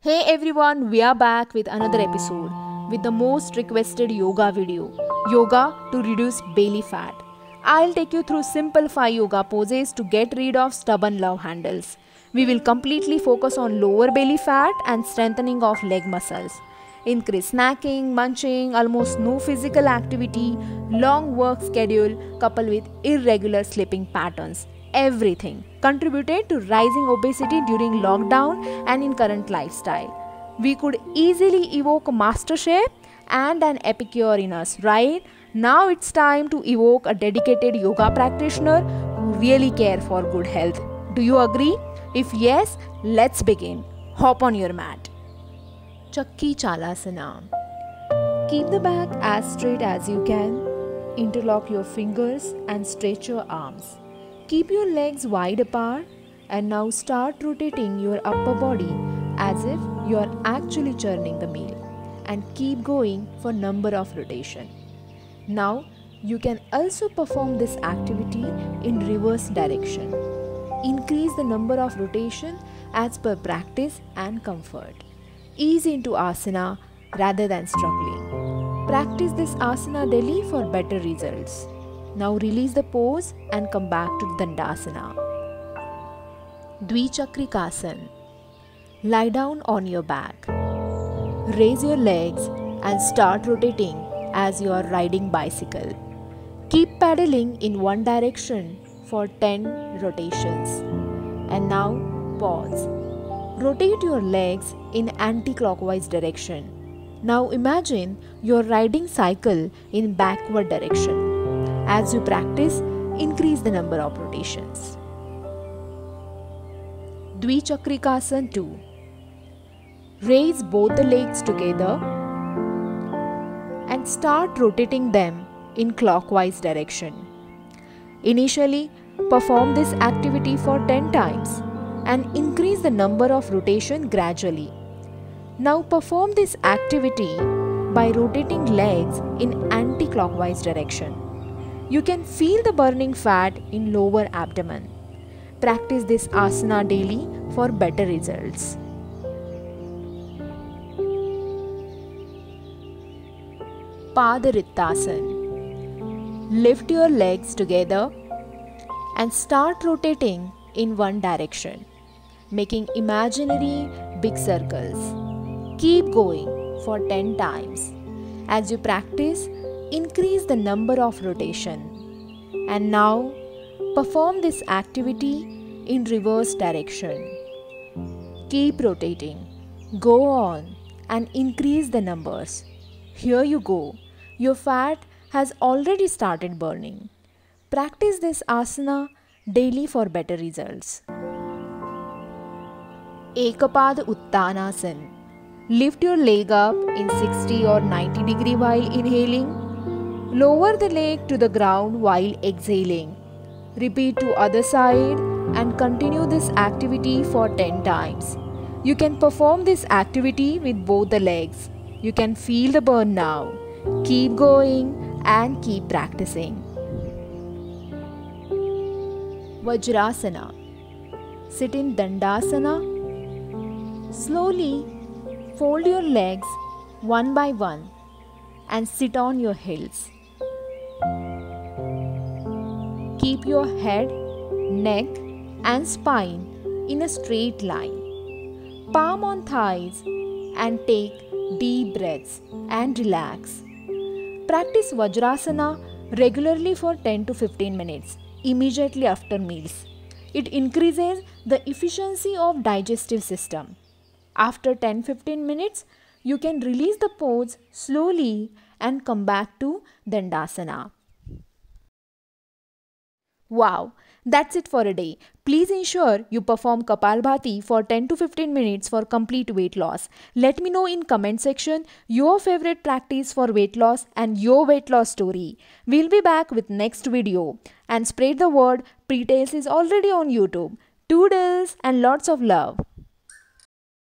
Hey everyone, we are back with another episode with the most requested yoga video, yoga to reduce belly fat. I'll take you through simple 5 yoga poses to get rid of stubborn love handles. We will completely focus on lower belly fat and strengthening of leg muscles. Increase snacking, munching, almost no physical activity, long work schedule coupled with irregular sleeping patterns. Everything contributed to rising obesity during lockdown and in current lifestyle. We could easily evoke a master chef and an epicure in us, right? Now it's time to evoke a dedicated yoga practitioner who really care for good health. Do you agree? If yes, let's begin. Hop on your mat. Chakki Chalasana. Keep the back as straight as you can. Interlock your fingers and stretch your arms. Keep your legs wide apart and now start rotating your upper body as if you are actually churning the meal, and keep going for number of rotation. Now you can also perform this activity in reverse direction. Increase the number of rotation as per practice and comfort. Ease into asana rather than struggling. Practice this asana daily for better results. Now release the pose and come back to Dandasana. Dvichakrikasana. Lie down on your back. Raise your legs and start rotating as you are riding bicycle. Keep pedaling in one direction for 10 rotations. And now pause. Rotate your legs in anti-clockwise direction. Now imagine you are riding cycle in backward direction. As you practice, increase the number of rotations. Dvichakrikasana 2. Raise both the legs together and start rotating them in clockwise direction. Initially, perform this activity for 10 times and increase the number of rotation gradually. Now perform this activity by rotating legs in anti-clockwise direction. You can feel the burning fat in lower abdomen. Practice this asana daily for better results. Padarittasana. Lift your legs together and start rotating in one direction, making imaginary big circles. Keep going for 10 times. As you practice, increase the number of rotation. And now, perform this activity in reverse direction. Keep rotating. Go on and increase the numbers. Here you go. Your fat has already started burning. Practice this asana daily for better results. Ekapada Uttanasana. Lift your leg up in 60 or 90 degree while inhaling. Lower the leg to the ground while exhaling. Repeat to other side and continue this activity for 10 times. You can perform this activity with both the legs. You can feel the burn now. Keep going and keep practicing. Vajrasana. Sit in Dandasana. Slowly fold your legs one by one and sit on your heels. Keep your head, neck and spine in a straight line. Palm on thighs and take deep breaths and relax. Practice Vajrasana regularly for 10 to 15 minutes immediately after meals. It increases the efficiency of digestive system. After 10-15 minutes, you can release the pose slowly and come back to Dandasana. Wow, that's it for a day. Please ensure you perform Kapalbhati for 10 to 15 minutes for complete weight loss. Let me know in comment section your favorite practice for weight loss and your weight loss story. We'll be back with next video. And spread the word, Pretales is already on YouTube. Toodles and lots of love.